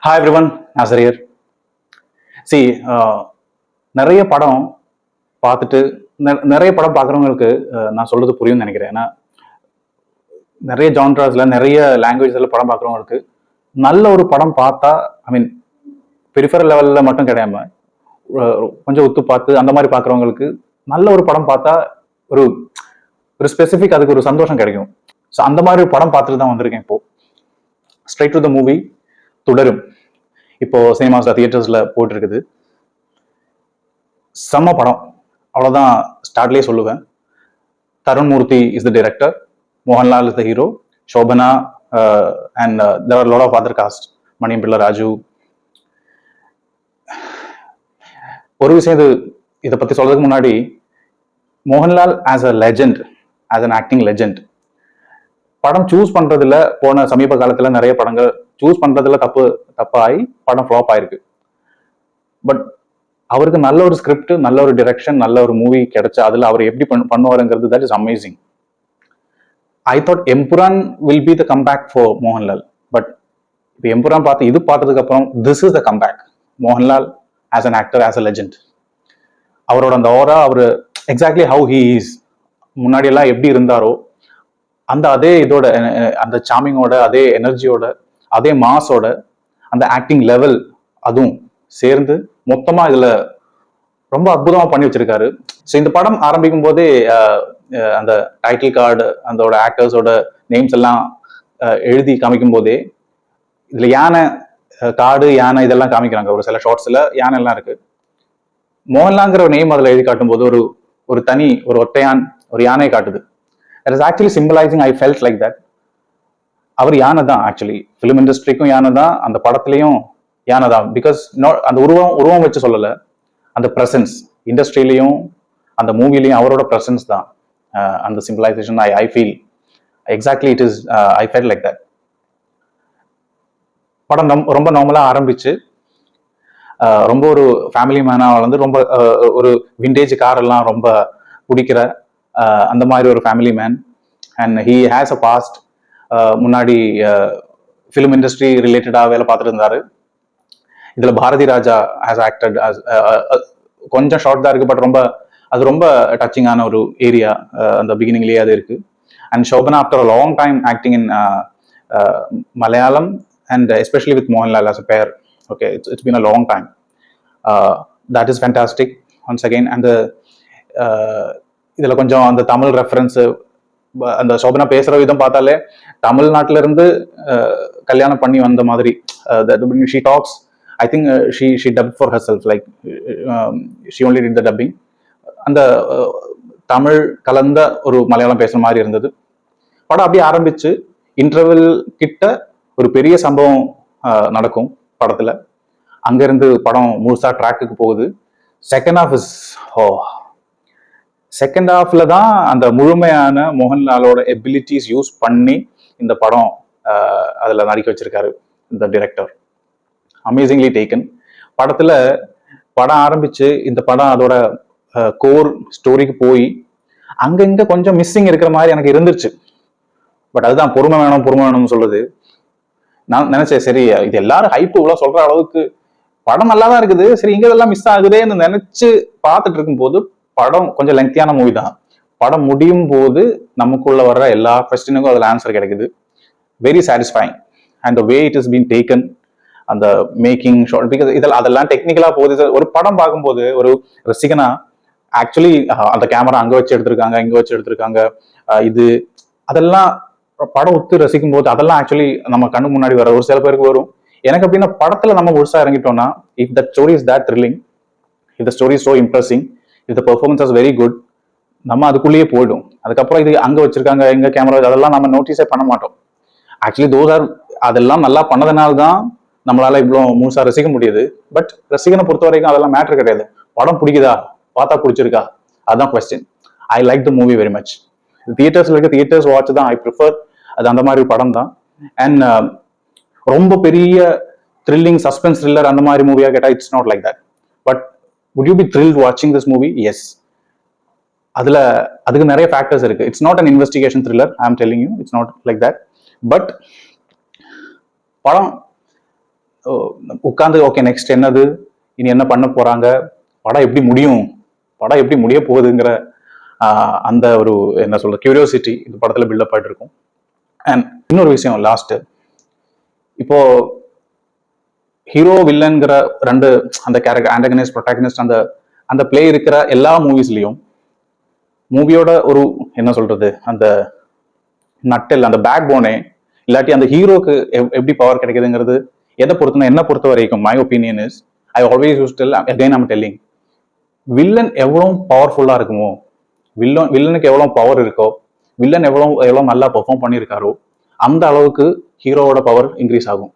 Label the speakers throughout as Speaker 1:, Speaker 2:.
Speaker 1: Hi everyone, Nazar here. See, நிறைய படம் பார்த்துட்டு நிறைய படம் பார்க்குறவங்களுக்கு நான் சொல்றது புரியும்னு நினைக்கிறேன். ஏன்னா நிறைய ஜான்ராஸ்ல நிறைய லாங்குவேஜ்ல படம் பார்க்குறவங்களுக்கு நல்ல ஒரு படம் பார்த்தா ஐ மீன் பெரிஃபரல் லெவலில் மட்டும் கிடையாம கொஞ்சம் ஒத்து பார்த்து அந்த மாதிரி பார்க்குறவங்களுக்கு நல்ல ஒரு படம் பார்த்தா ஒரு ஒரு ஸ்பெசிஃபிக் அதுக்கு ஒரு சந்தோஷம் கிடைக்கும். ஸோ அந்த மாதிரி ஒரு படம் பார்த்துட்டு தான் வந்திருக்கேன் இப்போ. ஸ்ட்ரைட் டு த மூவி தொடரும் இப்போ சினிமாஸ்ல தியேட்டர்ஸ்ல போயிட்டு இருக்குது. செம்ம படம், அவ்வளோதான் ஸ்டார்ட்லேயே சொல்லுவேன். Tarun Moorthy is the director, Mohanlal is the hero, Shobana and there are lot of other cast, Maniyam Pillai, Raju. ஒரு விஷயம் இதை பற்றி சொல்றதுக்கு முன்னாடி, Mohanlal as a legend, as an acting legend, படம் சூஸ் பண்றதுல போன சமீப காலத்துல நிறைய படங்கள் சூஸ் பண்றதுல தப்பாகி படம் ஃப்ளாப் ஆயிருக்கு. பட் அவருக்கு நல்ல ஒரு ஸ்கிரிப்ட், நல்ல ஒரு டிரெக்ஷன், நல்ல ஒரு மூவி கிடைச்சா அதுல அவர் எப்படி பண்ணுவாருங்கிறது that is amazing. I thought Empuraan will be the comeback for Mohanlal. But இப்போ எம்புரான் இது பார்த்ததுக்கு அப்புறம் this is the comeback. Mohanlal as an actor, as a legend. அவரோட அந்த ஓரா, அவர் எக்ஸாக்ட்லி ஹவு ஹி இஸ், முன்னாடி எல்லாம் எப்படி இருந்தாரோ அந்த அதே இதோட, அந்த சாமிங்கோட, அதே எனர்ஜியோட, அதே மாஸோட, அந்த ஆக்டிங் லெவல் அதுவும் சேர்ந்து மொத்தமா இதுல ரொம்ப அற்புதமா பண்ணி வச்சிருக்காரு. ஸோ இந்த படம் ஆரம்பிக்கும் போதே அந்த டைட்டில் கார்டு, அதோட ஆக்டர்ஸோட நேம்ஸ் எல்லாம் எழுதி காமிக்கும் போதே இதுல யானை, காடு, யானை இதெல்லாம் காமிக்கிறாங்க. ஒரு சில ஷார்ட்ஸ்ல யானை எல்லாம் இருக்கு. மோகன்லாங்கிற ஒரு நேம் அதுல எழுதி காட்டும் போது ஒரு தனி ஒரு ஒட்டையான், ஒரு யானையை காட்டுது. That is actually symbolizing, I felt like that. அவர் யானை தான், ஆக்சுவலி ஃபிலிம் இண்டஸ்ட்ரிக்கும் யானை தான், அந்த படத்துலையும் யானை தான். பிகாஸ் அந்த உருவம் வச்சு சொல்லலை, அந்த ப்ரெசன்ஸ் இண்டஸ்ட்ரியிலையும் அந்த மூவிலையும் அவரோட ப்ரெசன்ஸ் தான் அந்த simplification. I feel exactly it is, I felt like that. படம் ரொம்ப நார்மலாக ஆரம்பிச்சு ரொம்ப ஒரு ஃபேமிலி மேனாக வளர்ந்து ரொம்ப ஒரு விண்டேஜ் கார் எல்லாம் ரொம்ப பிடிக்கிற அந்த மாதிரி ஒரு family man. And he has a past. முன்னாடி ஃபிலிம் இண்டஸ்ட்ரி ரிலேட்டடாக வேலை பார்த்துட்டு இருந்தாரு. இதில் பாரதி ராஜா ஹேஸ் ஆக்டட், கொஞ்சம் ஷார்ட் தான் இருக்கு, பட் அது ரொம்ப டச்சிங்கான ஒரு ஏரியா அந்த பிகினிங்லேயே அது இருக்கு. And Shobana after a long time acting in Malayalam and especially with Mohanlal as a pair. Okay, it's been a long time. That is fantastic once again. அந்த இதுல கொஞ்சம் அந்த தமிழ் ரெஃபரன்ஸ், அந்த சோபனா பேசுற விதம் பார்த்தாலே தமிழ்நாட்டில இருந்து கல்யாணம் பண்ணி வந்த மாதிரி. She talks, I think she dub for herself, like she only did the dubbing. அந்த தமிழ் கலந்த ஒரு மலையாளம் பேசுற மாதிரி இருந்தது. படம் அப்படியே ஆரம்பிச்சு இன்டர்வெல் கிட்ட ஒரு பெரிய சம்பவம் நடக்கும் படத்துல. அங்கிருந்து படம் முழுசா ட்ராக்குக்கு போகுது. செகண்ட் ஹாஃப்ல தான் அந்த முழுமையான மோகன்லாலோட எபிலிட்டிஸ் யூஸ் பண்ணி இந்த படம் அதுல நடிக்க வச்சிருக்காரு இந்த டைரக்டர். Amazingly taken. படம் ஆரம்பிச்சு இந்த படம் அதோட கோர் ஸ்டோரிக்கு போய் அங்க கொஞ்சம் மிஸ்ஸிங் இருக்கிற மாதிரி எனக்கு இருந்துச்சு. பட் அதுதான் பொறுமை வேணும்னு சொல்லுது. நான் நினைச்சேன், சரி இது எல்லாரும் ஹைப் இவ்வளவு சொல்ற அளவுக்கு படம் நல்லா தான் இருக்குது, சரி இங்க இதெல்லாம் மிஸ் ஆகுதேன்னு நினைச்சு பார்த்துட்டு இருக்கும் போது படம் கொஞ்சம் லெங்க்தியான மூவி தான். படம் முடியும் போது நமக்குள்ள வர்ற எல்லா கொஸ்டினுக்கும் அதில் ஆன்சர் கிடைக்குது. Very satisfying. And the way it is been taken, அந்த மேக்கிங் ஷாட், பிகாஸ் அதெல்லாம் டெக்னிக்கலா போகுது. ஒரு படம் பார்க்கும்போது ஒரு ரசிகனா ஆக்சுவலி அந்த கேமரா அங்க வச்சு எடுத்திருக்காங்க, இங்க வச்சு எடுத்திருக்காங்க, இது அதெல்லாம் படம் ஒத்து ரசிக்கும் போது அதெல்லாம் ஆக்சுவலி நம்ம கண்ணு முன்னாடி வர ஒரு சில பேருக்கு வரும். எனக்கு அப்படின்னா படத்துல நம்ம முழுசா இறங்கிட்டோம்னா, if that story is that thrilling, if the story is so impressing, if the performance is very good, நம்ம அதுக்குள்ளேயே போயிடும். அதுக்கப்புறம் இது அங்க வச்சிருக்காங்க, எங்க கேமரா, அதெல்லாம் நம்ம நோட்டீஸே பண்ண மாட்டோம். ஆக்சுவலி அதெல்லாம் நல்லா பண்ணதுனால தான் நம்மளால இவ்வளோ முழுசா ரசிக்க முடியுது. பட் ரசிகனை பொறுத்த வரைக்கும் அதெல்லாம் மேட்டர் கிடையாது. படம் பிடிக்குதா, பார்த்தா பிடிச்சிருக்கா, அதுதான் question. I like the movie very much. தியேட்டர்ஸ்ல இருக்க தியேட்டர்ஸ் வாட்ச் தான் ஐ ப்ரிஃபர். அது அந்த மாதிரி படம் தான். அண்ட் ரொம்ப பெரிய த்ரில்லிங் சஸ்பென்ஸ் த்ரில்லர் அந்த மாதிரி மூவியா கேட்டா it's not like that. But would you be thrilled watching this movie? Yes. அதுக்கு நிறைய ஃபேக்டர்ஸ் இருக்கு. It's not an investigation thriller, ஐ ஆம் telling you, it's not like that. But படம் உட்காந்து ஓகே நெக்ஸ்ட் என்னது, இனி என்ன பண்ண போறாங்க, படம் எப்படி முடியும், படம் எப்படி முடிய போகுதுங்கிற அந்த ஒரு என்ன சொல்ற கியூரியாசிட்டி இந்த படத்துல பில்டப் ஆயிட்டு இருக்கும். அண்ட் இன்னொரு விஷயம் லாஸ்ட், இப்போ ஹீரோ வில்லன்கிற ரெண்டு அந்த கேரக்டர் ஆண்டகனிஸ்ட் ப்ரொட்டாகனிஸ்ட் அந்த அந்த பிளே இருக்கிற எல்லா மூவிஸ்லயும் மூவியோட ஒரு என்ன சொல்றது அந்த நட்டல் அந்த பேக் போனே இல்லாட்டி அந்த ஹீரோக்கு எப்படி பவர் கிடைக்குதுங்கிறது எதை பொறுத்துனா என்ன பொறுத்த வரைக்கும் my opinion is I always use tell again I'm telling, villain எவ்வளவு பவர்ஃபுல்லா இருக்குமோ, வில்லனுக்கு எவ்வளவு பவர் இருக்கோ, வில்லன் எவ்வளவு நல்லா பெர்ஃபார்ம் பண்ணியிருக்காரோ அந்த அளவுக்கு ஹீரோவோட பவர் இன்க்ரீஸ் ஆகும்.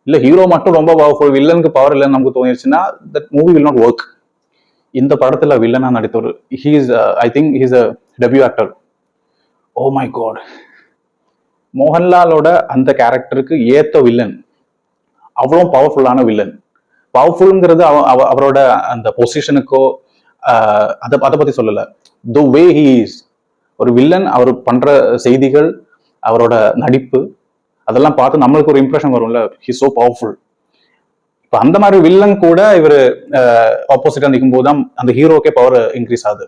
Speaker 1: இல்ல ஹீரோ மட்டும் ரொம்ப பவர்ஃபுல், வில்லனுக்கு பவர் இல்லைன்னு நமக்கு தோணிடுச்சுன்னா that movie will not work. இந்த படத்துல வில்லனா நடித்தவர் I think he's a debut actor. Oh my God, மோகன்லாலோட அந்த கேரக்டருக்கு ஏத்த வில்லன், அவ்வளோ பவர்ஃபுல்லான வில்லன். பவர்ஃபுல்ங்கிறது அவரோட அந்த பொசிஷனுக்கோ அதை பத்தி சொல்லல, த வே ஹி இஸ் ஒரு வில்லன், அவர் பண்ற செய்திகள், அவரோட நடிப்பு, அதெல்லாம் பார்த்து நம்மளுக்கு ஒரு இம்ப்ரெஷன் வரும்ல, ஹி சோ பவர்ஃபுல். இப்போ அந்த மாதிரி வில்லன் கூட இவர் ஆப்போசிட்டா நிற்கும் போது தான் அந்த ஹீரோக்கே பவர் இன்க்ரீஸ் ஆகுது.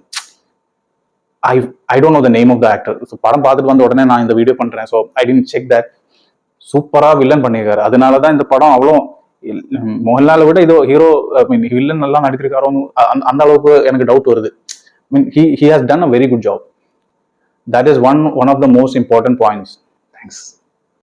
Speaker 1: I don't know the name of the actor. So படம் பார்த்துட்டு வந்த உடனே நான் இந்த வீடியோ பண்றேன். So I didn't check that. சூப்பரா வில்லன் பண்ணியிருக்காரு. அதனாலதான் இந்த படம் அவ்வளோ மோகன்லாலை விட இதோ ஹீரோ மீன் வில்லன் நல்லா நடித்திருக்காரோன்னு அந்த அளவுக்கு எனக்கு டவுட் வருது. மீன் he has done a very good job. That is one of the most important points. Thanks.